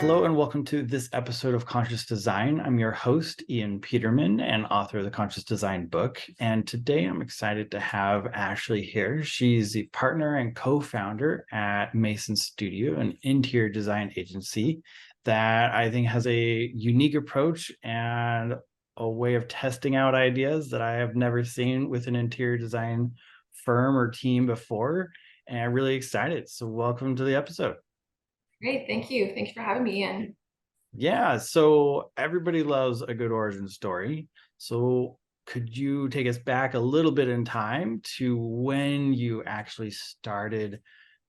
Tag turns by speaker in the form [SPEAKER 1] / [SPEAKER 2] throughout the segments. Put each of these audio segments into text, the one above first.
[SPEAKER 1] Hello and welcome to this episode of Conscious Design. I'm your host, Ian Peterman, and author of the Conscious Design book. And today I'm excited to have Ashley here. She's the partner and co-founder at Mason Studio, an interior design agency that I think has a unique approach and a way of testing out ideas that I have never seen with an interior design firm or team before. And I'm really excited. So welcome to the episode.
[SPEAKER 2] Great, thank you. Thank you for having me in.
[SPEAKER 1] Yeah, so everybody loves a good origin story. So could you take us back a little bit in time to when you actually started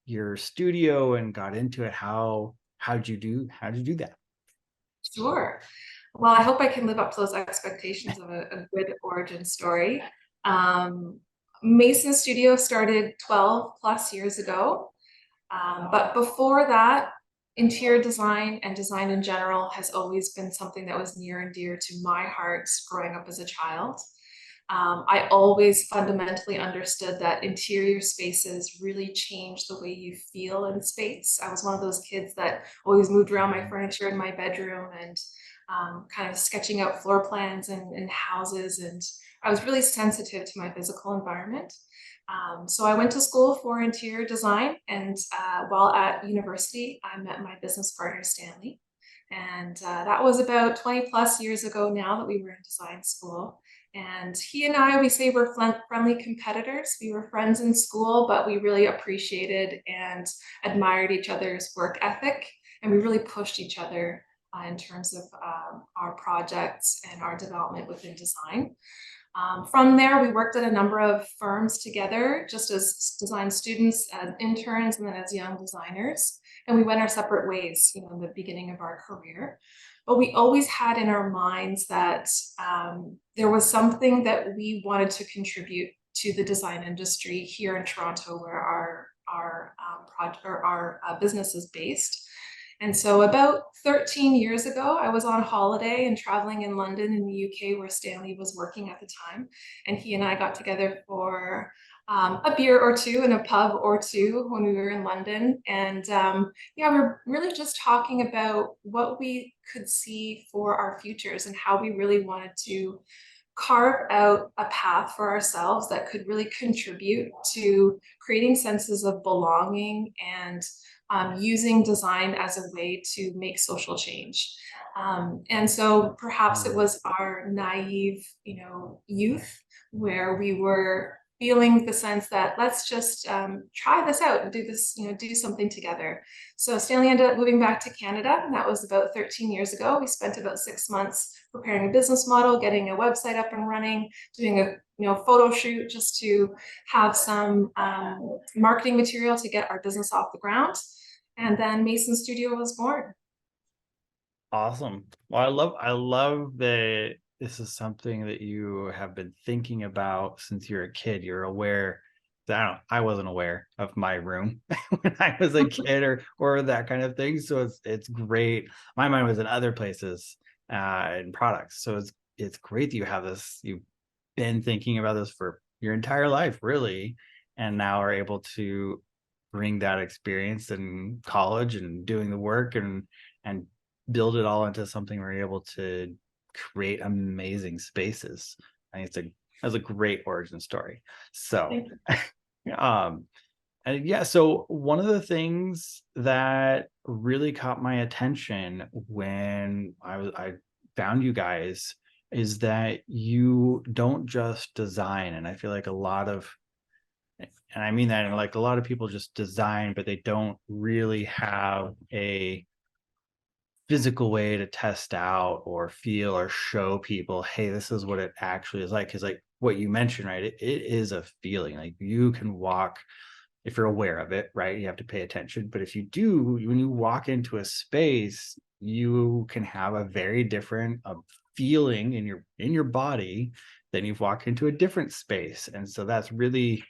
[SPEAKER 1] your studio and got into it? How'd you do that?
[SPEAKER 2] Sure. Well, I hope I can live up to those expectations of a good origin story. Um, Mason Studio started 12 plus years ago. But before that, interior design and design in general has always been something that was near and dear to my heart growing up as a child. I always fundamentally understood that interior spaces really change the way you feel in space. I was one of those kids that always moved around my furniture in my bedroom and kind of sketching out floor plans and houses. And I was really sensitive to my physical environment. So I went to school for interior design, and while at university, I met my business partner, Stanley. And that was about 20 plus years ago now that we were in design school. And he and I, we say we're friendly competitors. We were friends in school, but we really appreciated and admired each other's work ethic. And we really pushed each other in terms of our projects and our development within design. From there, we worked at a number of firms together, just as design students, as interns, and then as young designers. And we went our separate ways, in the beginning of our career. But we always had in our minds that there was something that we wanted to contribute to the design industry here in Toronto, where our business is based. And so about 13 years ago, I was on holiday and traveling in London in the UK, where Stanley was working at the time. And he and I got together for a beer or two in a pub or two when we were in London. And yeah, we're really just talking about what we could see for our futures and how we really wanted to carve out a path for ourselves that could really contribute to creating senses of belonging and using design as a way to make social change. And so perhaps it was our naive, youth where we were feeling the sense that let's just try this out and do this, do something together. So Stanley ended up moving back to Canada, and that was about 13 years ago. We spent about 6 months preparing a business model, getting a website up and running, doing a photo shoot just to have some marketing material to get our business off the ground. And then Mason Studio was born.
[SPEAKER 1] Awesome. Well, I love that this is something that you have been thinking about since you're a kid. You're aware that I wasn't aware of my room when I was a kid or that kind of thing. So it's great. My mind was in other places and products. So it's great that you have this. You've been thinking about this for your entire life, really, and now are able to bring that experience in college and doing the work and build it all into something where you're able to create amazing spaces. I think that's a great origin story. So um and yeah, so one of the things that really caught my attention when I found you guys is that you don't just design. And I feel like and I mean that, and like a lot of people just design, but they don't really have a physical way to test out or feel or show people, hey, this is what it actually is like. Because like what you mentioned, right, it is a feeling. Like you can walk, if you're aware of it, right, you have to pay attention. But if you do, when you walk into a space, you can have a very different feeling in your body than you've walked into a different space. And so that's really,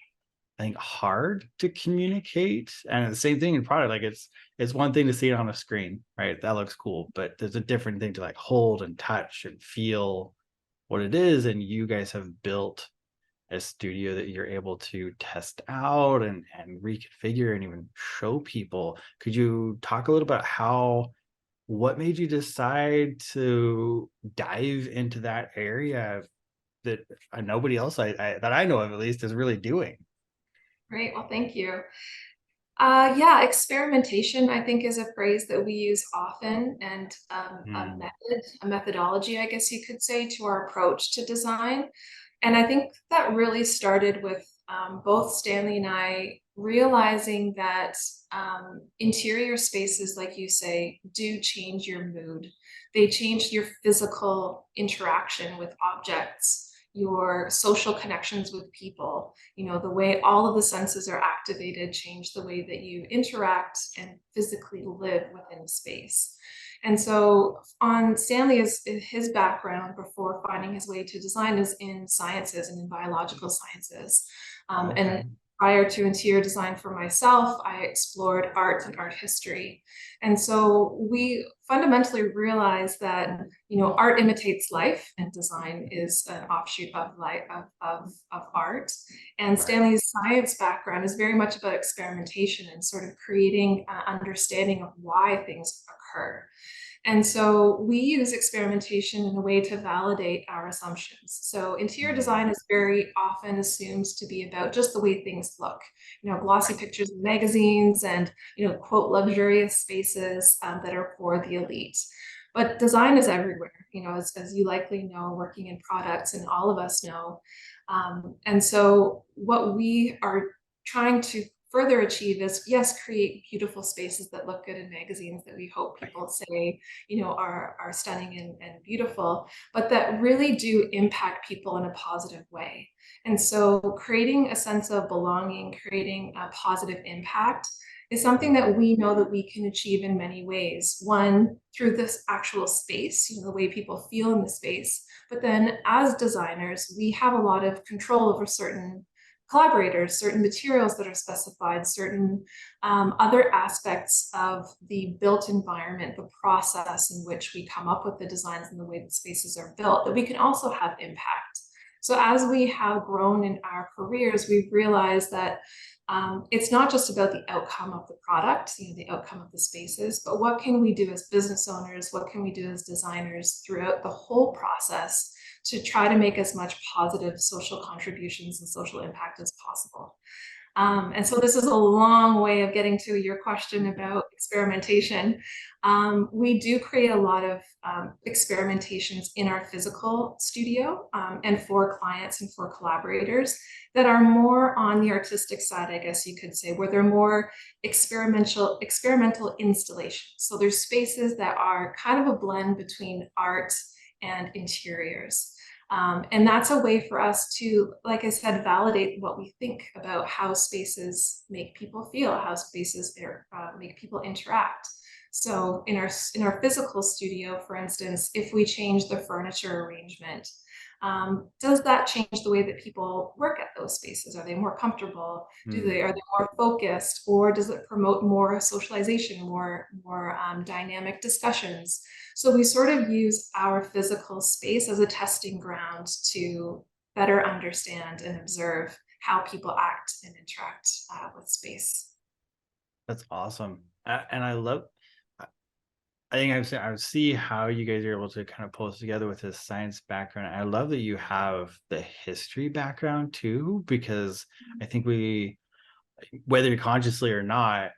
[SPEAKER 1] I think, hard to communicate. And the same thing in product, like it's one thing to see it on a screen, right? That looks cool, but there's a different thing to like hold and touch and feel what it is. And you guys have built a studio that you're able to test out and reconfigure and even show people. Could you talk a little about how what made you decide to dive into that area that nobody else that I know of at least is really doing?
[SPEAKER 2] Great. Well, thank you. Yeah, experimentation, I think, is a phrase that we use often, and
[SPEAKER 1] Hmm.
[SPEAKER 2] a methodology, I guess you could say, to our approach to design. And I think that really started with both Stanley and I realizing that interior spaces, like you say, do change your mood. They change your physical interaction with objects, your social connections with people. You know, the way all of the senses are activated change the way that you interact and physically live within space. And so on Stanley, is his background before finding his way to design is in sciences and in biological sciences.
[SPEAKER 1] Okay.
[SPEAKER 2] And prior to interior design for myself, I explored art and art history. And so we fundamentally realized that, you know, art imitates life and design is an offshoot of life, of art. And
[SPEAKER 1] Right.
[SPEAKER 2] Stanley's science background is very much about experimentation and sort of creating an understanding of why things occur. And so we use experimentation in a way to validate our assumptions. So interior design
[SPEAKER 1] Hmm.
[SPEAKER 2] is very often assumed to be about just the way things look, you know, glossy pictures in magazines and, you know, quote, luxurious spaces that are for the elite. But design is everywhere, you know, as you likely know, working in products, and all of us know. And so what we are trying to further achieve is, yes, create beautiful spaces that look good in magazines that we hope people say, you know, are stunning and beautiful, but that really do impact people in a positive way. And so creating a sense of belonging, creating a positive impact is something that
[SPEAKER 1] Hmm.
[SPEAKER 2] we know that we can achieve in many ways. One, through this actual space, you know, the way people feel in the space. But then as designers, we have a lot of control over certain collaborators, certain materials that are specified, certain other aspects of the built environment, the process in which we come up with the designs and the way that spaces are built, that we can also have impact. So as we have grown in our careers, we've realized that it's not just about the outcome of the product, you know, the outcome of the spaces, but what can we do as business owners? What can we do as designers throughout the whole process to try to make as much positive social contributions and social impact as possible? And so this is a long way of getting to your question about experimentation. We do create a lot of experimentations in our physical studio and for clients and for collaborators that are more on the artistic side, I guess you could say, where they're more experimental installations. So there's spaces that are kind of a blend between art and interiors. And that's a way for us to, like I said, validate what we think about how spaces make people feel, how spaces make people interact. So in our physical studio, for instance, if we change the furniture arrangement, does that change the way that people work at those spaces? Are they more comfortable? Are they more focused, or does it promote more socialization, more dynamic discussions? So we sort of use our physical space as a testing ground to better understand and observe how people act and interact with space.
[SPEAKER 1] That's awesome. And I love, I I think I see how you guys are able to kind of pull this together with this science background. I love that you have the history background too, because I think whether consciously or not,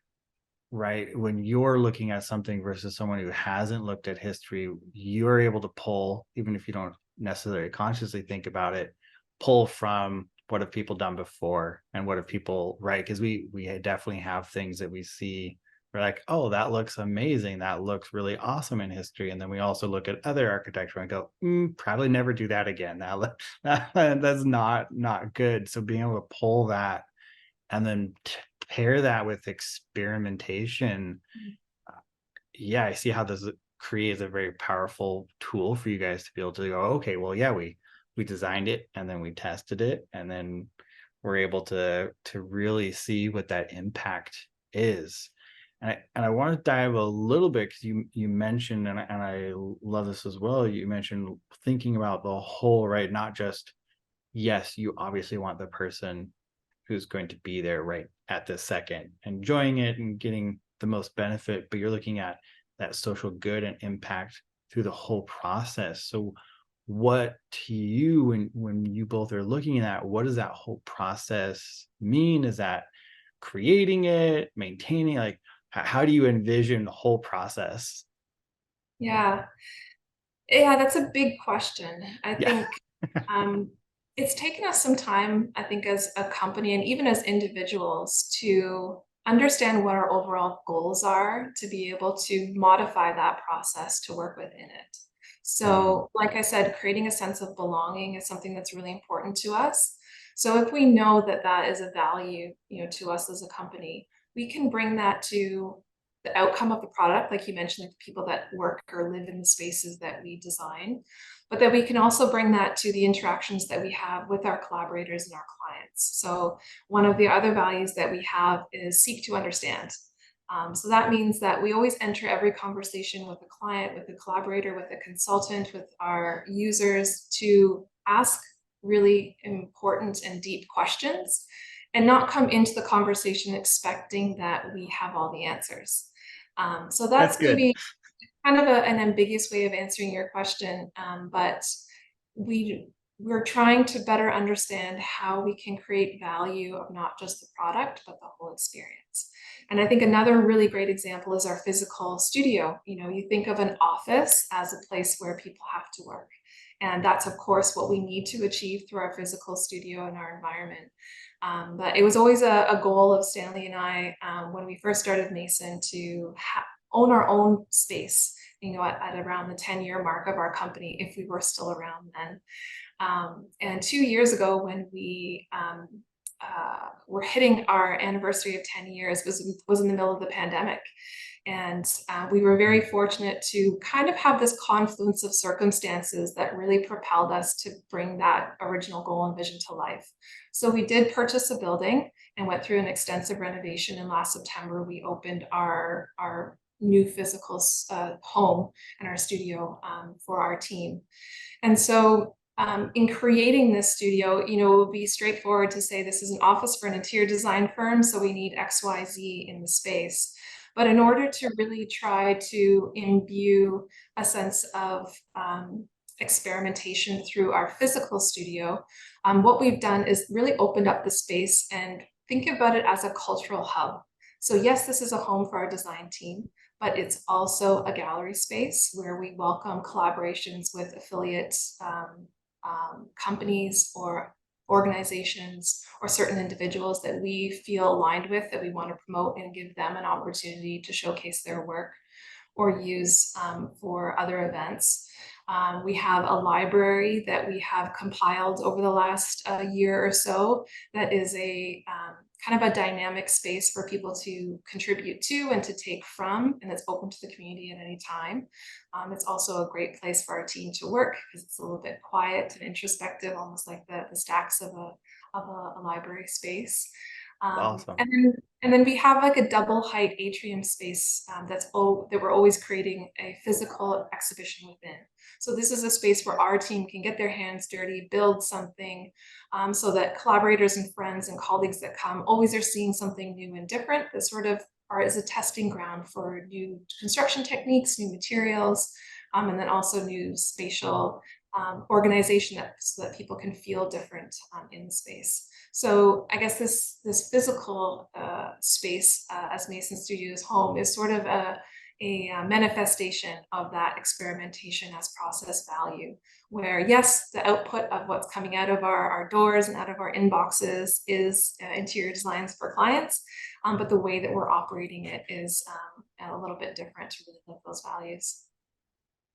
[SPEAKER 1] right, when you're looking at something versus someone who hasn't looked at history, you're able to pull, even if you don't necessarily consciously think about it, pull from what have people done before and what have people, right? Because we definitely have things that we see. We're like, oh, that looks amazing. That looks really awesome in history. And then we also look at other architecture and go, probably never do that again. That's not good. So being able to pull that and then pair that with experimentation, yeah, I see how this creates a very powerful tool for you guys to be able to go, okay, well, yeah, we designed it and then we tested it and then we're able to really see what that impact is. And I want to dive a little bit because you mentioned, and I love this as well. You mentioned thinking about the whole, right? Not just, yes, you obviously want the person who's going to be there right at this second, enjoying it and getting the most benefit, but you're looking at that social good and impact through the whole process. So what to you, when you both are looking at that, what does that whole process mean? Is that creating it, maintaining, like how do you envision the whole process?
[SPEAKER 2] Yeah. Yeah, that's a big question. I
[SPEAKER 1] Yeah.
[SPEAKER 2] think um, it's taken us some time, I think, as a company and even as individuals to understand what our overall goals are to be able to modify that process to work within it.
[SPEAKER 1] Mm,
[SPEAKER 2] So, like I said, creating a sense of belonging is something that's really important to us. So, if we know that that is a value, to us as a company, we can bring that to the outcome of the product, like you mentioned, like the people that work or live in the spaces that we design, but that we can also bring that to the interactions that we have with our collaborators and our clients. So one of the other values that we have is seek to understand. So that means that we always enter every conversation with a client, with a collaborator, with a consultant, with our users to ask really important and deep questions and not come into the conversation expecting that we have all the answers. So
[SPEAKER 1] that's
[SPEAKER 2] that's
[SPEAKER 1] good.
[SPEAKER 2] maybe kind of an ambiguous way of answering your question, but we we're trying to better understand how we can create value of not just the product, but the whole experience. And I think another really great example is our physical studio. You think of an office as a place where people have to work. And that's, of course, what we need to achieve through our physical studio and our environment. But it was always a goal of Stanley and I, when we first started Mason, to own our own space, at around the 10-year mark of our company, if we were still around then. And 2 years ago, when we were hitting our anniversary of 10 years, was in the middle of the pandemic. And we were very fortunate to kind of have this confluence of circumstances that really propelled us to bring that original goal and vision to life. So we did purchase a building and went through an extensive renovation. And last September, we opened our new physical home and our studio for our team. And so in creating this studio, it would be straightforward to say this is an office for an interior design firm, so we need XYZ in the space. But in order to really try to imbue a sense of experimentation through our physical studio, what we've done is really opened up the space and think about it as a cultural hub. So yes, this is a home for our design team, but it's also a gallery space where we welcome collaborations with affiliate companies or organizations or certain individuals that we feel aligned with, that we want to promote and give them an opportunity to showcase their work or use for other events. We have a library that we have compiled over the last year or so that is a kind of a dynamic space for people to contribute to and to take from, and it's open to the community at any time. It's also a great place for our team to work because it's a little bit quiet and introspective, almost like the stacks of a library space. Um,
[SPEAKER 1] Awesome.
[SPEAKER 2] and then and then we have like a double height atrium space that we're always creating a physical exhibition within. So this is a space where our team can get their hands dirty, build something, so that collaborators and friends and colleagues that come always are seeing something new and different that sort of is a testing ground for new construction techniques, new materials, and then also new spatial organization so that people can feel different in the space. So I guess this physical space as Mason Studios home is sort of a manifestation of that experimentation as process value, where yes, the output of what's coming out of our doors and out of our inboxes is interior designs for clients, but the way that we're operating it is a little bit different to really live those values.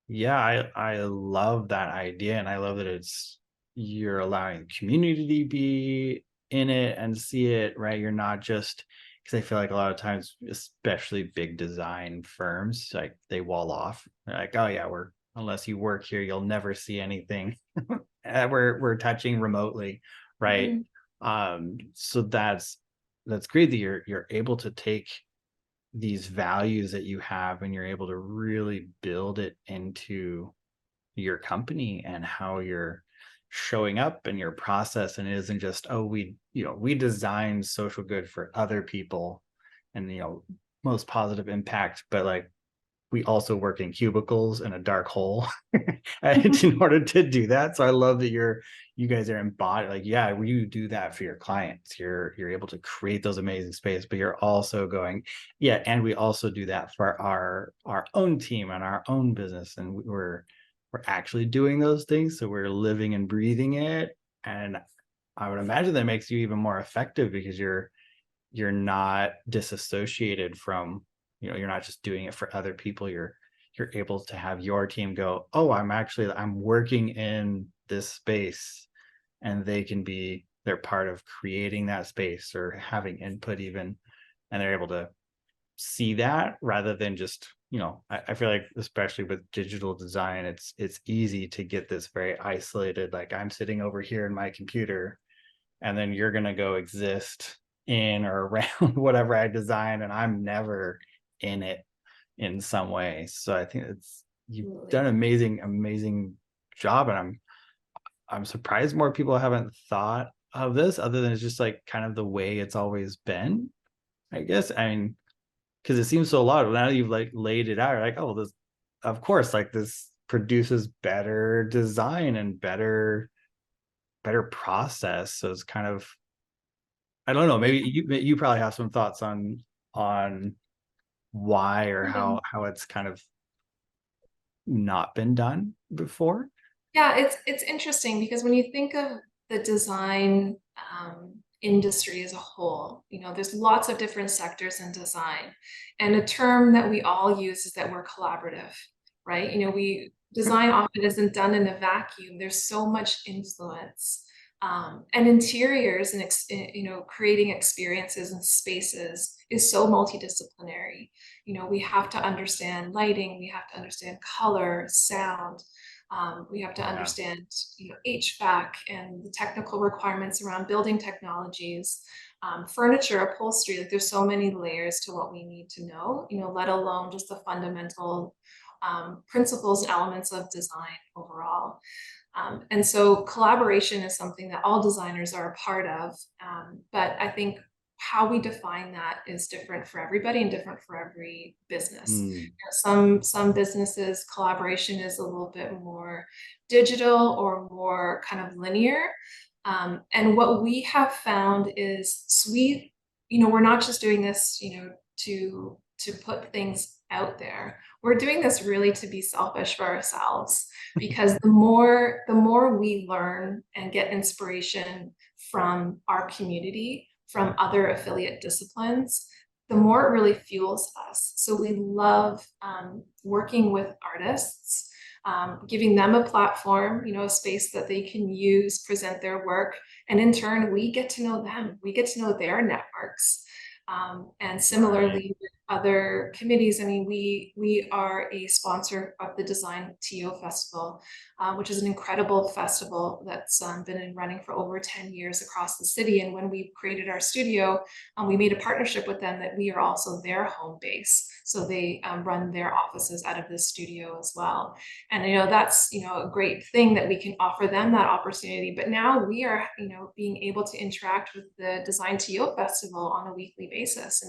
[SPEAKER 1] Yeah, I love that idea, and I love that you're allowing the community to be in it and see it, right? You're not just, because I feel like a lot of times, especially big design firms, like they wall off. They're like, oh yeah, we're unless you work here, you'll never see anything we're touching remotely, right?
[SPEAKER 2] Mhm.
[SPEAKER 1] So that's great that you're able to take these values that you have and you're able to really build it into your company and how you're showing up and your process, and it isn't just, oh, we design social good for other people and most positive impact, but like we also work in cubicles in a dark hole in order to do that. So I love that you guys are embodied, like, yeah, you do that for your clients. You're able to create those amazing space, but you're also going, yeah, and we also do that for our own team and our own business. And we're actually doing those things. So we're living and breathing it. And I would imagine that makes you even more effective because you're not disassociated from, you're not just doing it for other people. You're able to have your team go, oh, I'm working in this space, and they're part of creating that space or having input even, and they're able to see that rather than just, I feel like especially with digital design, it's easy to get this very isolated, like I'm sitting over here in my computer, and then you're going to go exist in or around whatever I design, and I'm never in it in some way. So I think you've done
[SPEAKER 2] Absolutely.
[SPEAKER 1] an amazing job, and I'm surprised more people haven't thought of this, other than it's just like kind of the way it's always been, I guess. I mean, because it seems so a lot. Now that you've like laid it out, you're like, oh, this, of course, like this produces better design and better process. So it's kind of, I don't know, maybe you probably have some thoughts on why or
[SPEAKER 2] Yeah.
[SPEAKER 1] how it's kind of not been done before.
[SPEAKER 2] Yeah, it's interesting because when you think of the design industry as a whole, there's lots of different sectors in design, and a term that we all use is that we're collaborative, right? We design often isn't done in a vacuum. There's so much influence, and interiors and creating experiences and spaces is so multidisciplinary. We have to understand lighting, we have to understand color, sound. We have to
[SPEAKER 1] Yeah.
[SPEAKER 2] understand, HVAC and the technical requirements around building technologies, furniture, upholstery. Like there's so many layers to what we need to know, let alone just the fundamental principles and elements of design overall. And so collaboration is something that all designers are a part of. But I think how we define that is different for everybody and different for every business.
[SPEAKER 1] Mm,
[SPEAKER 2] Some businesses collaboration is a little bit more digital or more kind of linear. And what we have found is we're not just doing this, to put things out there. We're doing this really to be selfish for ourselves, because the more we learn and get inspiration from our community, from other affiliate disciplines, the more it really fuels us. So we love working with artists, giving them a platform, a space that they can use, present their work, and in turn, we get to know them. We get to know their networks. And
[SPEAKER 1] right.
[SPEAKER 2] similarly with other committees, I mean, we are a sponsor of the Design TO Festival, which is an incredible festival that's been running for over 10 years across the city. And when we created our studio, we made a partnership with them that we are also their home base. So they run their offices out of this studio as well. And that's a great thing that we can offer them that opportunity. But now we are being able to interact with the Design TO Festival on a weekly basis,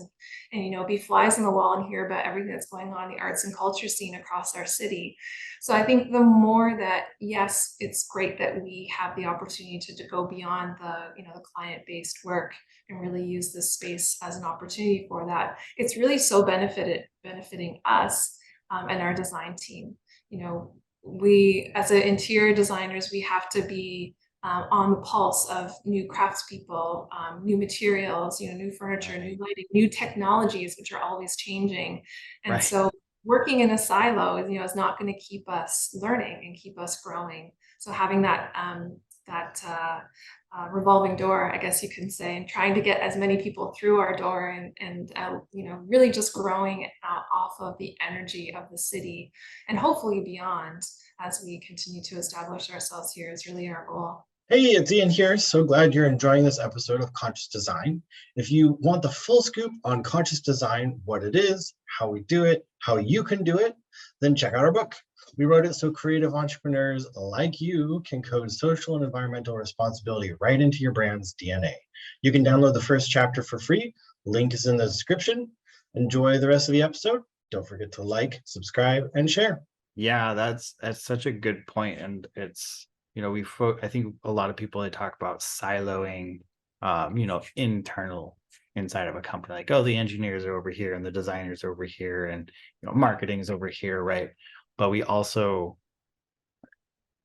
[SPEAKER 2] and be flies on the wall and hear about everything that's going on in the arts and culture scene across our city. So I think the more that, yes, it's great that we have the opportunity to go beyond the client-based work and really use this space as an opportunity for that. It's really so benefiting us and our design team. We as an interior designers, we have to be on the pulse of new craftspeople, new materials, new furniture, new
[SPEAKER 1] Right.
[SPEAKER 2] lighting, new technologies, which are always changing. And
[SPEAKER 1] Right.
[SPEAKER 2] so working in a silo, is not going to keep us learning and keep us growing. So having that revolving door, I guess you can say, and trying to get as many people through our door, and really just growing off of the energy of the city, and hopefully beyond, as we continue to establish ourselves here, is really our goal.
[SPEAKER 3] Hey, it's Ian here. So glad you're enjoying this episode of Conscious Design. If you want the full scoop on conscious design, what it is, how we do it, how you can do it, then check out our book. We wrote it so creative entrepreneurs like you can code social and environmental responsibility right into your brand's DNA. You can download the first chapter for free. Link is in the description. Enjoy the rest of the episode. Don't forget to like, subscribe, and share.
[SPEAKER 1] Yeah, that's such a good point. And it's, I think a lot of people, they talk about siloing, internal inside of a company, like, oh, the engineers are over here and the designers are over here, and marketing's over here, right? But we also,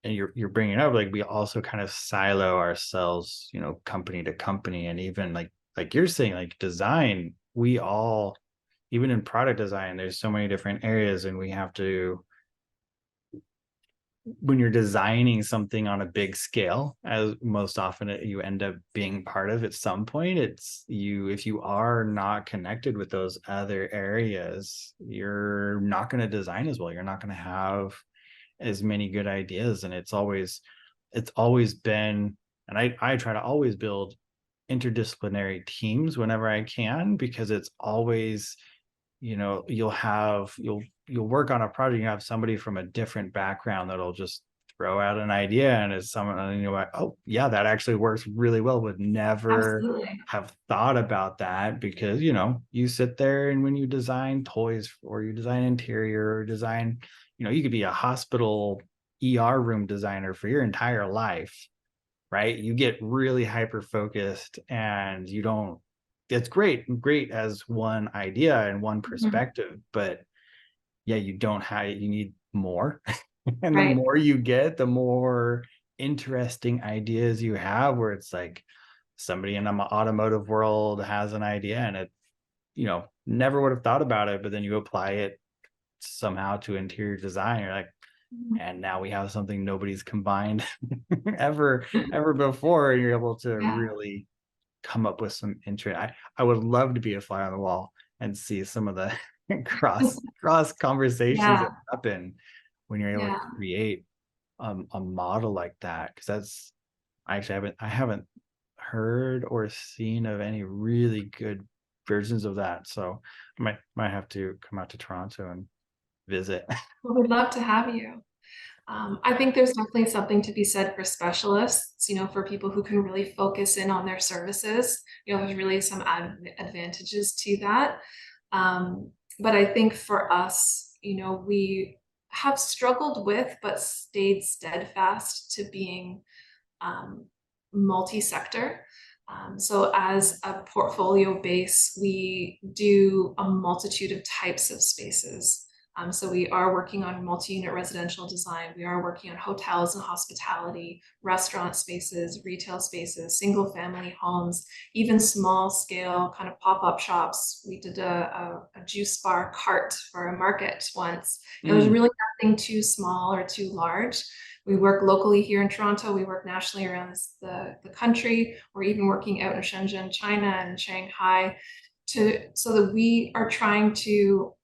[SPEAKER 1] and you're bringing up, like, we also kind of silo ourselves, company to company. And even like you're saying, like design, we all, even in product design, there's so many different areas, and we have to, when you're designing something on a big scale, as most often you end up being part of at some point, it's you, if you are not connected with those other areas, you're not going to design as well. You're not going to have as many good ideas. And it's always been, and I try to always build interdisciplinary teams whenever I can, because it's always, you'll work on a project, you have somebody from a different background that'll just throw out an idea, and it's someone, and you're like, oh yeah, that actually works really well, would never
[SPEAKER 2] Absolutely.
[SPEAKER 1] have thought about that. Because you sit there, and when you design toys, or you design interior, or design, you could be a hospital ER room designer for your entire life, right? You get really hyper focused, and you don't, it's great as one idea and one perspective, but yeah, you need more. And the
[SPEAKER 2] Right.
[SPEAKER 1] more you get, the more interesting ideas you have, where it's like somebody in the automotive world has an idea, and it, never would have thought about it, but then you apply it somehow to interior design. You're like, and now we have something nobody's combined ever before, and you're able to
[SPEAKER 2] Yeah.
[SPEAKER 1] really come up with some interest. I would love to be a fly on the wall and see some of the cross conversations
[SPEAKER 2] Yeah.
[SPEAKER 1] that happen when you're able to
[SPEAKER 2] Yeah.
[SPEAKER 1] create a model like that. Because that's, I haven't heard or seen of any really good versions of that. So I might have to come out to Toronto and visit.
[SPEAKER 2] Well, we'd love to have you. I think there's definitely something to be said for specialists, for people who can really focus in on their services. There's really some advantages to that. But I think for us, we have struggled with, but stayed steadfast to being um, multi-sector. So as a portfolio base, we do a multitude of types of spaces. So we are working on multi-unit residential design. We are working on hotels and hospitality, restaurant spaces, retail spaces, single family homes, even small scale kind of pop-up shops. We did a juice bar cart for a market once. There's really nothing too small or too large. We work locally here in Toronto. We work nationally around the country. We're even working out in Shenzhen, China, and Shanghai, so that we are trying to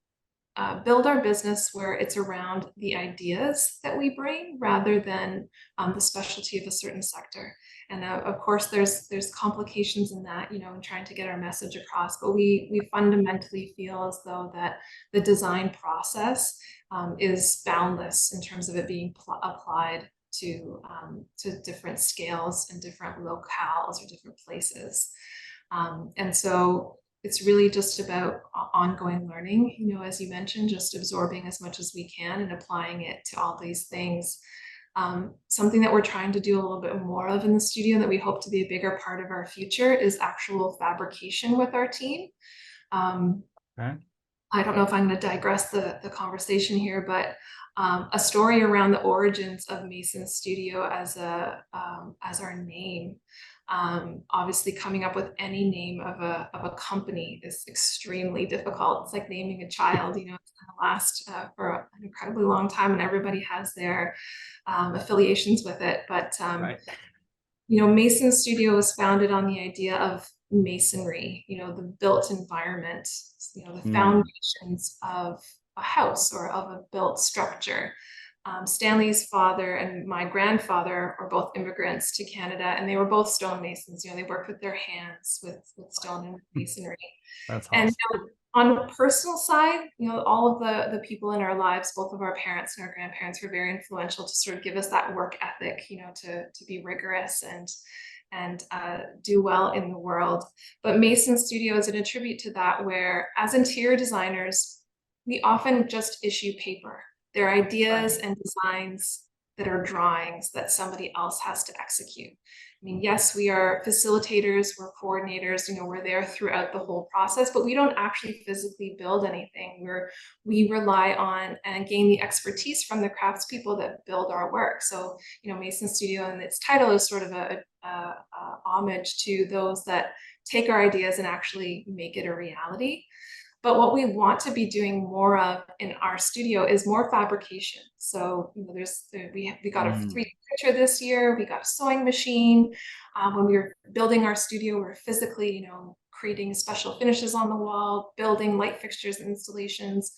[SPEAKER 2] build our business where it's around the ideas that we bring, rather than the specialty of a certain sector. And of course, there's complications in that, in trying to get our message across. But we fundamentally feel as though that the design process is boundless in terms of it being applied to different scales and different locales or different places. And so it's really just about ongoing learning, as you mentioned, just absorbing as much as we can and applying it to all these things. Something that we're trying to do a little bit more of in the studio, that we hope to be a bigger part of our future, is actual fabrication with our team.
[SPEAKER 1] Okay.
[SPEAKER 2] I don't know if I'm going to digress the conversation here, but a story around the origins of Mason Studio as our name. Obviously, coming up with any name of a company is extremely difficult. It's like naming a child. It's going to last for an incredibly long time, and everybody has their affiliations with it. But
[SPEAKER 1] Right.
[SPEAKER 2] Mason Studio was founded on the idea of masonry, the built environment, the foundations of a house or of a built structure. Stanley's father and my grandfather are both immigrants to Canada, and they were both stonemasons. They worked with their hands with stone and masonry.
[SPEAKER 1] That's
[SPEAKER 2] And
[SPEAKER 1] awesome.
[SPEAKER 2] on a personal side, all of the people in our lives, both of our parents and our grandparents, were very influential to sort of give us that work ethic, to be rigorous and do well in the world. But Mason Studio is an attribute to that, where as interior designers, we often just issue paper. They're ideas
[SPEAKER 1] Right.
[SPEAKER 2] and designs that are drawings that somebody else has to execute. I mean, yes, we are facilitators, we're coordinators, we're there throughout the whole process, but we don't actually physically build anything. We rely on and gain the expertise from the craftspeople that build our work. So, Mason Studio and its title is sort of a homage to those that take our ideas and actually make it a reality. But what we want to be doing more of in our studio is more fabrication. So, we got a
[SPEAKER 1] Mm,
[SPEAKER 2] 3D printer this year. We got a sewing machine. When we were building our studio, we we're physically, creating special finishes on the wall, building light fixtures and installations.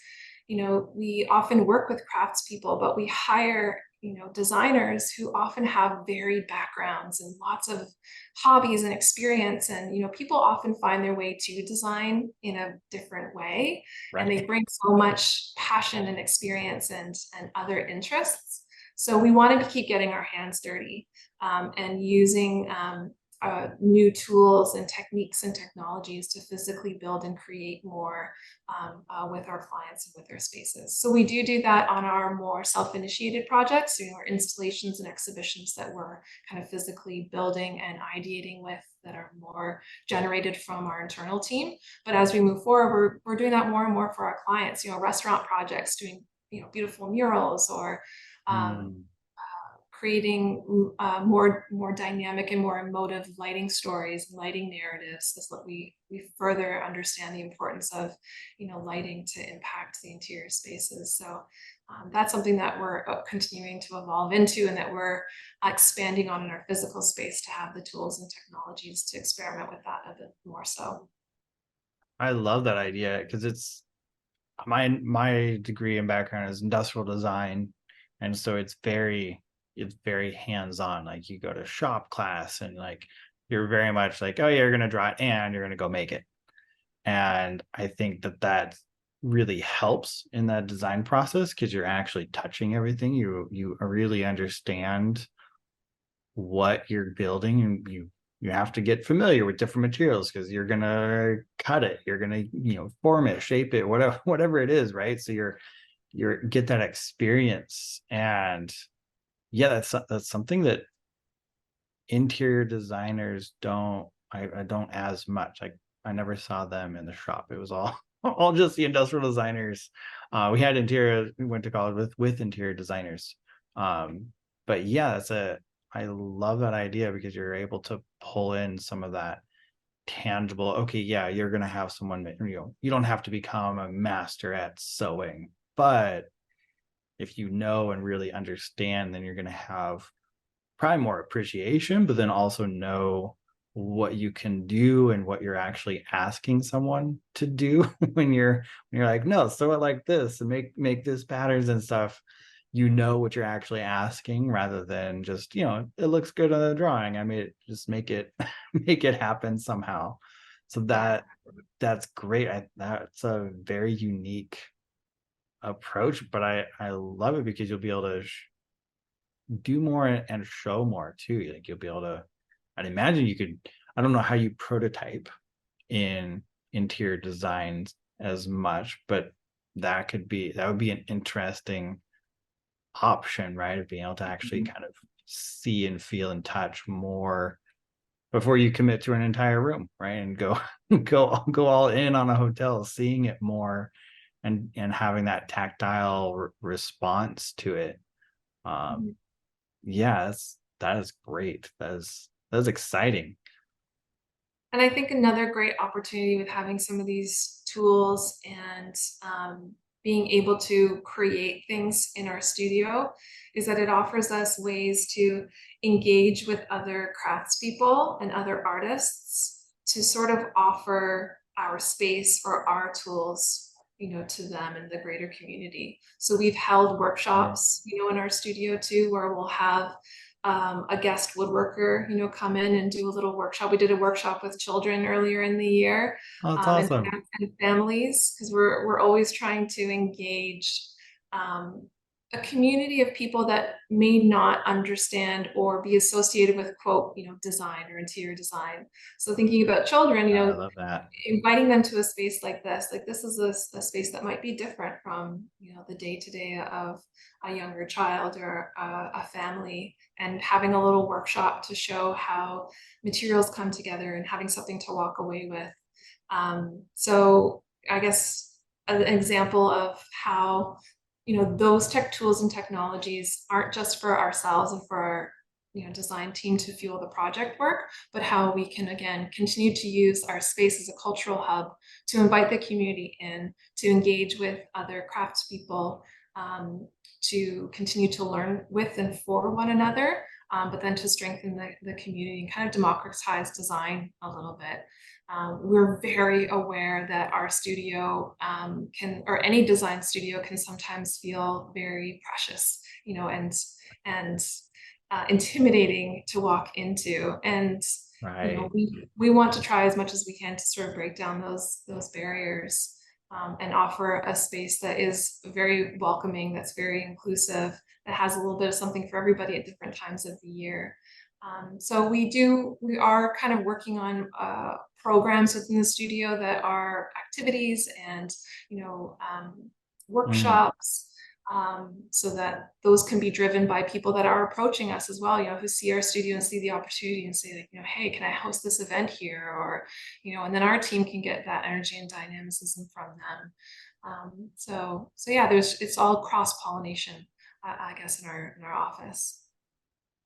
[SPEAKER 2] We often work with craftspeople, but we hire, designers who often have varied backgrounds and lots of hobbies and experience. And, people often find their way to design in a different way, and they
[SPEAKER 1] right.
[SPEAKER 2] bring so much passion and experience and other interests. So we wanted to keep getting our hands dirty, and using new tools and techniques and technologies to physically build and create more with our clients and with their spaces. So we do that on our more self-initiated projects, our installations and exhibitions that we're kind of physically building and ideating with, that are more generated from our internal team. But as we move forward, we're doing that more and more for our clients, restaurant projects, doing, beautiful murals, or um,
[SPEAKER 1] Mm,
[SPEAKER 2] creating more dynamic and more emotive lighting stories, lighting narratives, so that we further understand the importance of lighting to impact the interior spaces. So that's something that we're continuing to evolve into, and that we're expanding on in our physical space, to have the tools and technologies to experiment with that a bit more so.
[SPEAKER 1] I love that idea because my degree and background is industrial design, and so it's very hands-on. Like you go to shop class and like you're very much like, oh yeah, you're gonna draw it and you're gonna go make it. And I think that really helps in that design process because you're actually touching everything. You really understand what you're building, and you have to get familiar with different materials because you're gonna cut it, you're gonna form it, shape it, whatever it is, right? So you're get that experience. And yeah, that's something that interior designers don't, I don't as much. I never saw them in the shop. It was all all just the industrial designers. We had interior, we went to college with interior designers. Um, but yeah, I love that idea because you're able to pull in some of that tangible. Okay, yeah, you're gonna have someone, you don't have to become a master at sewing, but if you know and really understand, then you're gonna have probably more appreciation, but then also know what you can do and what you're actually asking someone to do when you're like, no, sew it like this and make this patterns and stuff. You know what you're actually asking rather than just, it looks good on the drawing. I made it, just make it make it happen somehow. So
[SPEAKER 2] Yeah.
[SPEAKER 1] that's great. That's a very unique approach, but I love it because you'll be able to do more and show more too. Like you'll be able to, I'd imagine you could, I don't know how you prototype in interior designs as much, but that would be an interesting option, right? Of being able to actually
[SPEAKER 2] Mhm.
[SPEAKER 1] kind of see and feel and touch more before you commit to an entire room, right? And go go all in on a hotel, seeing it more and having that tactile response to it. Um,
[SPEAKER 2] Mhm.
[SPEAKER 1] yeah, that is great. That is exciting.
[SPEAKER 2] And I think another great opportunity with having some of these tools and being able to create things in our studio is that it offers us ways to engage with other craftspeople and other artists, to sort of offer our space or our tools, to them and the greater community. So we've held
[SPEAKER 1] Yeah.
[SPEAKER 2] workshops, in our studio too, where we'll have a guest woodworker, come in and do a little workshop. We did a workshop with children earlier in the year,
[SPEAKER 1] Oh, that's
[SPEAKER 2] and,
[SPEAKER 1] awesome.
[SPEAKER 2] and families, because we're always trying to engage a community of people that may not understand or be associated with, quote, design or interior design. So thinking about children,
[SPEAKER 1] I love that.
[SPEAKER 2] inviting them to a space like this is a space that might be different from, the day-to-day of a younger child or a family, and having a little workshop to show how materials come together and having something to walk away with. So I guess an example of how, those tech tools and technologies aren't just for ourselves and for our, design team to fuel the project work, but how we can, again, continue to use our space as a cultural hub to invite the community in, to engage with other craftspeople, to continue to learn with and for one another, but then to strengthen the community and kind of democratize design a little bit. We're very aware that our studio or any design studio can sometimes feel very precious, and intimidating to walk into. And
[SPEAKER 1] Right.
[SPEAKER 2] we want to try as much as we can to sort of break down those barriers, and offer a space that is very welcoming, that's very inclusive, that has a little bit of something for everybody at different times of the year. So we are kind of working on programs within the studio that are activities and,
[SPEAKER 1] Mm,
[SPEAKER 2] workshops, so that those can be driven by people that are approaching us as well, who see our studio and see the opportunity and say, like, hey, can I host this event here? Or, and then our team can get that energy and dynamism from them. So yeah, it's all cross-pollination, I guess, in our office.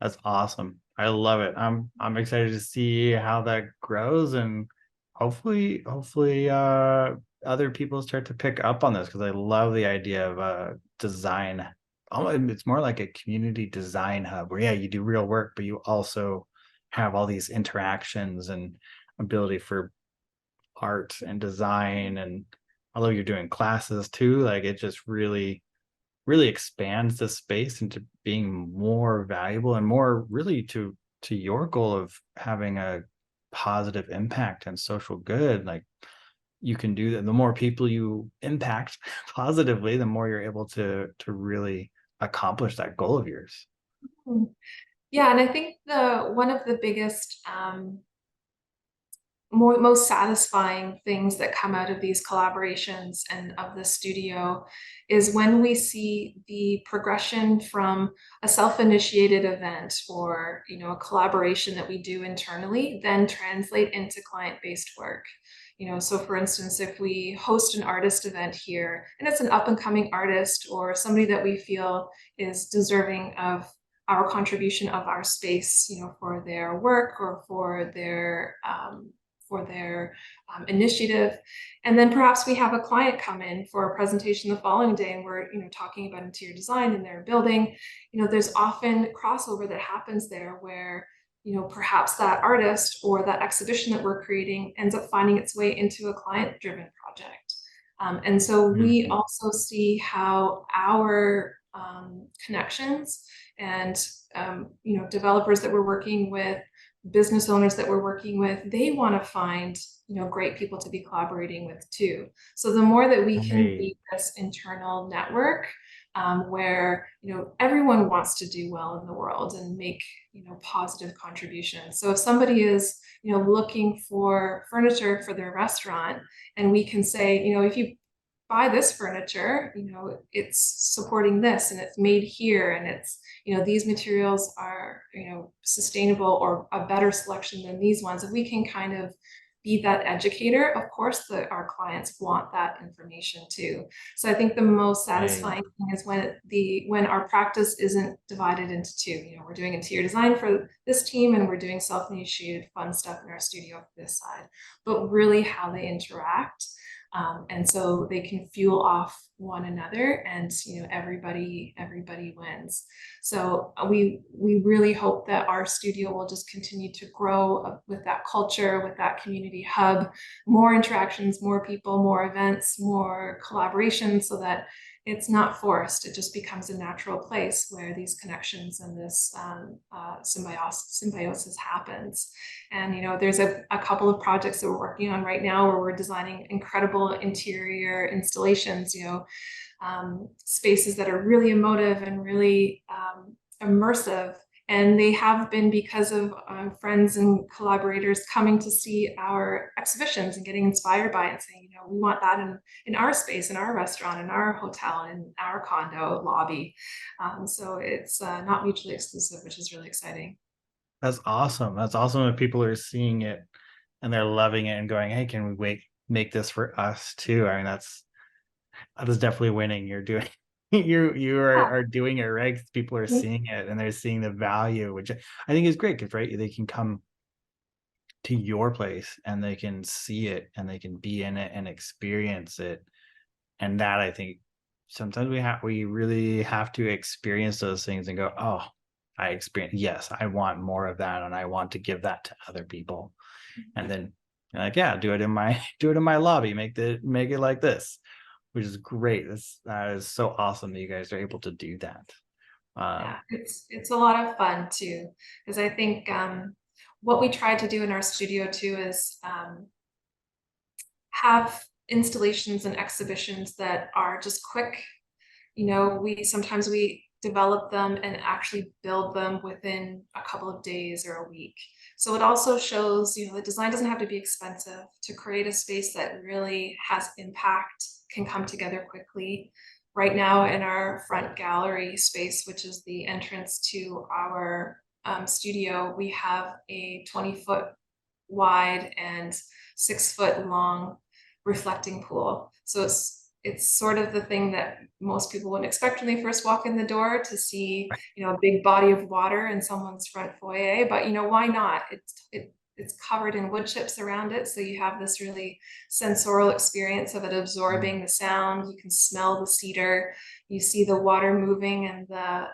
[SPEAKER 1] that's awesome. I love it. I'm excited to see how that grows, and hopefully other people start to pick up on this, because I love the idea of design. It's more like a community design hub where, yeah, you do real work, but you also have all these interactions and ability for art and design. And although you're doing classes too, like, it just really expands the space into being more valuable and more really to your goal of having a positive impact and social good. Like, you can do that. The more people you impact positively, the more you're able to really accomplish that goal of yours.
[SPEAKER 2] Mm. Yeah, and I think the one of the biggest most satisfying things that come out of these collaborations and of the studio is when we see the progression from a self-initiated event or, a collaboration that we do internally then translate into client-based work. So for instance, if we host an artist event here and it's an up-and-coming artist or somebody that we feel is deserving of our contribution of our space, for their work or for their initiative. And then perhaps we have a client come in for a presentation the following day and we're, talking about interior design in their building. There's often crossover that happens there where, perhaps that artist or that exhibition that we're creating ends up finding its way into a client-driven project. And so we
[SPEAKER 1] Mhm.
[SPEAKER 2] also see how our connections and, developers that we're working with, business owners that we're working with, they want to find, great people to be collaborating with too. So the more that we can
[SPEAKER 1] Right.
[SPEAKER 2] be this internal network, where, everyone wants to do well in the world and make, positive contributions. So if somebody is, looking for furniture for their restaurant, and we can say, if you buy this furniture, it's supporting this and it's made here and it's, these materials are, sustainable or a better selection than these ones. If we can kind of be that educator, of course, our clients want that information too. So I think the most
[SPEAKER 1] Right.
[SPEAKER 2] satisfying thing is when our practice isn't divided into two. We're doing interior design for this team and we're doing self-initiated fun stuff in our studio for this side, but really how they interact. And so they can fuel off one another, and everybody wins. So we really hope that our studio will just continue to grow with that culture, with that community hub, more interactions, more people, more events, more collaboration, so that it's not forced. It just becomes a natural place where these connections and this symbiosis happens. And there's a couple of projects that we're working on right now where we're designing incredible interior installations. spaces that are really emotive and really immersive. And they have been because of friends and collaborators coming to see our exhibitions and getting inspired by it and saying, you know, we want that in our space, in our restaurant, in our hotel, in our condo lobby. So it's not mutually exclusive, which is really exciting.
[SPEAKER 1] That's awesome. That's awesome that people are seeing it and they're loving it and going, hey, can we make this for us too? I mean, that is definitely winning. You're doing are doing it right. People are seeing it and they're seeing the value, which I think is great because right, they can come to your place and they can see it and they can be in it and experience it. And that I think sometimes we really have to experience those things and go, oh, I experience, yes, I want more of that and I want to give that to other people. And then like, yeah, do it in my lobby, make it like this, which is great. That is so awesome that you guys are able to do that.
[SPEAKER 2] Yeah, it's a lot of fun too, because I think what we try to do in our studio too is have installations and exhibitions that are just quick. You know, sometimes we develop them and actually build them within a couple of days or a week. So it also shows, you know, the design doesn't have to be expensive. To create a space that really has impact can come together quickly. Right now in our front gallery space, which is the entrance to our studio, we have a 20-foot wide and 6-foot long reflecting pool. So it's sort of the thing that most people wouldn't expect when they first walk in the door, to see, you know, a big body of water in someone's front foyer. But you know, why not? It's covered in wood chips around it, so you have this really sensorial experience of it absorbing the sound. You can smell the cedar, you see the water moving and the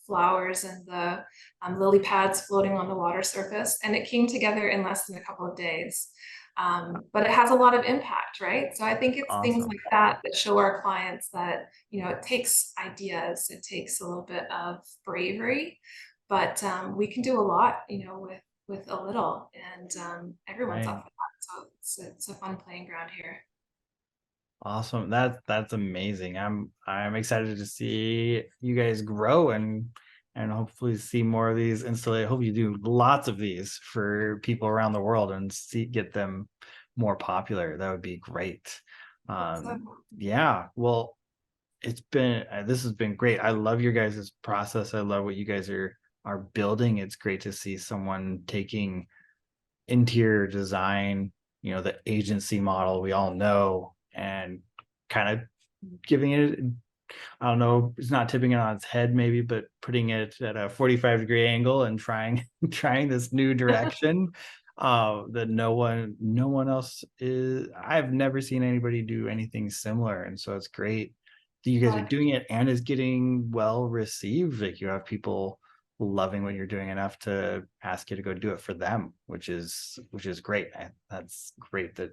[SPEAKER 2] flowers and the lily pads floating on the water surface. And it came together in less than a couple of days. But it has a lot of impact, right? So I think it's things
[SPEAKER 1] Awesome.
[SPEAKER 2] like that that show our clients that, you know, it takes ideas, it takes a little bit of bravery, but we can do a lot, you know, with a little, and everyone's
[SPEAKER 1] Right.
[SPEAKER 2] up for that. So it's a fun playing ground here.
[SPEAKER 1] Awesome. That's amazing. I'm excited to see you guys grow and hopefully see more of these installations. Hope you do lots of these for people around the world and get them more popular. That would be great.
[SPEAKER 2] So,
[SPEAKER 1] Yeah. Well, this has been great. I love your guys' process. I love what you guys are building. It's great to see someone taking interior design, you know, the agency model we all know, and kind of giving it, I don't know, it's not tipping it on its head maybe, but putting it at a 45-degree angle and trying trying this new direction that no one else is. I've never seen anybody do anything similar. And so it's great that you guys are doing it and is getting well received. Like you have people loving what you're doing enough to ask you to go do it for them, which is great. That's great that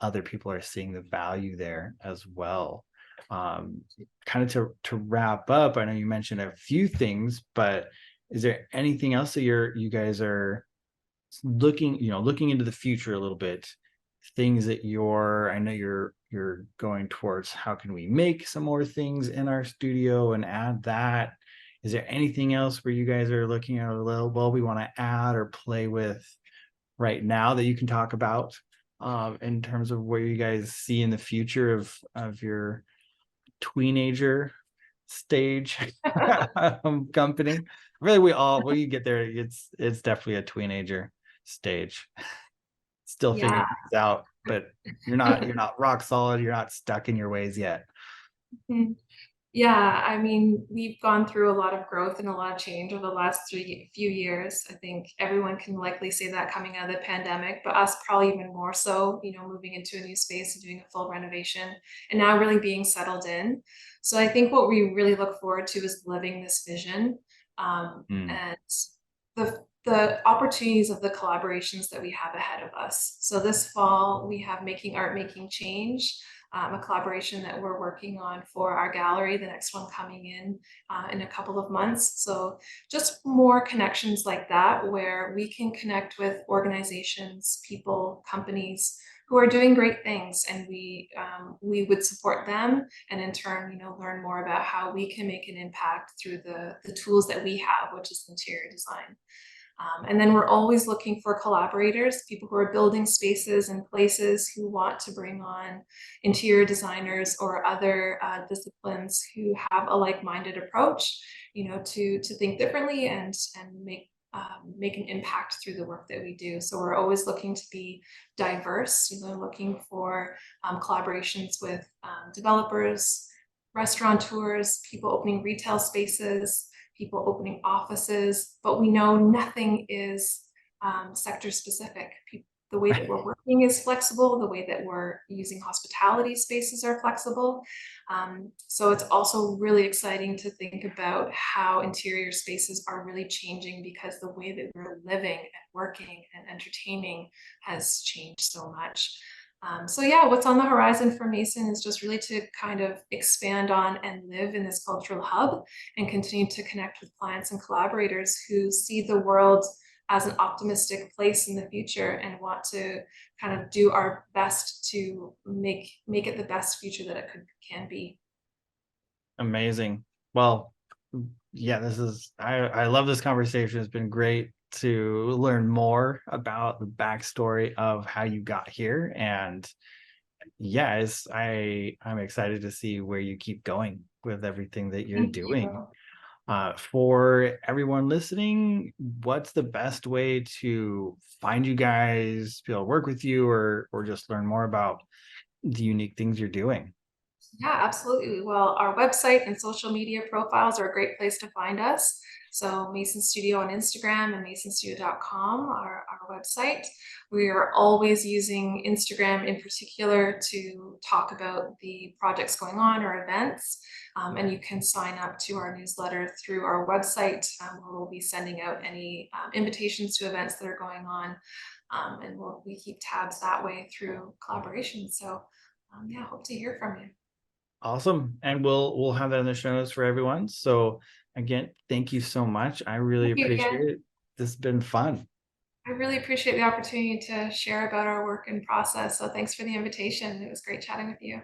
[SPEAKER 1] other people are seeing the value there as well. Kind of to wrap up, I know you mentioned a few things, but is there anything else that you guys are looking into the future a little bit, things that I know you're going towards, how can we make some more things in our studio and add that? Is there anything else where you guys are looking at a little, well, we want to add or play with right now that you can talk about in terms of where you guys see in the future of your teenager stage company? Really, when you get there, it's definitely a teenager stage, still
[SPEAKER 2] yeah.
[SPEAKER 1] figuring things out, but you're not rock solid, you're not stuck in your ways yet.
[SPEAKER 2] Mhm. Yeah, I mean, we've gone through a lot of growth and a lot of change over the last few years. I think everyone can likely say that coming out of the pandemic, but us probably even more so, you know, moving into a new space and doing a full renovation and now really being settled in. So I think what we really look forward to is living this vision, and the opportunities of the collaborations that we have ahead of us. So this fall, we have Making Art, Making Change, a collaboration that we're working on for our gallery, the next one coming in a couple of months. So just more connections like that, where we can connect with organizations, people, companies who are doing great things, and we would support them, and in turn, you know, learn more about how we can make an impact through the tools that we have, which is interior design. And then we're always looking for collaborators, people who are building spaces and places who want to bring on interior designers or other disciplines who have a like-minded approach, you know, to think differently and make an impact through the work that we do. So we're always looking to be diverse, you know, looking for collaborations with developers, restaurateurs, people opening retail spaces, people opening offices, but we know nothing is sector specific. The way that we're working is flexible, the way that we're using hospitality spaces are flexible. So it's also really exciting to think about how interior spaces are really changing, because the way that we're living and working and entertaining has changed so much. So yeah, what's on the horizon for Mason is just really to kind of expand on and live in this cultural hub and continue to connect with clients and collaborators who see the world as an optimistic place in the future and want to kind of do our best to make it the best future that it can be.
[SPEAKER 1] Amazing. Well, yeah, I love this conversation. It's been great to learn more about the backstory of how you got here. And yeah, I'm excited to see where you keep going with everything that you're
[SPEAKER 2] Thank
[SPEAKER 1] doing.
[SPEAKER 2] you.
[SPEAKER 1] For everyone listening, what's the best way to find you guys, be able to work with you, or just learn more about the unique things you're doing?
[SPEAKER 2] Yeah, absolutely. Well, our website and social media profiles are a great place to find us. So Mason Studio on Instagram and masonstudio.com are our website. We are always using Instagram in particular to talk about the projects going on or events. And you can sign up to our newsletter through our website, where we'll be sending out any invitations to events that are going on. And we keep tabs that way through collaboration. So yeah, hope to hear from you.
[SPEAKER 1] Awesome. And we'll have that in the show notes for everyone. So again, thank you so much. I really
[SPEAKER 2] Thank you
[SPEAKER 1] appreciate
[SPEAKER 2] again.
[SPEAKER 1] it. This has been fun.
[SPEAKER 2] I really appreciate the opportunity to share about our work and process. So thanks for the invitation. It was great chatting with you.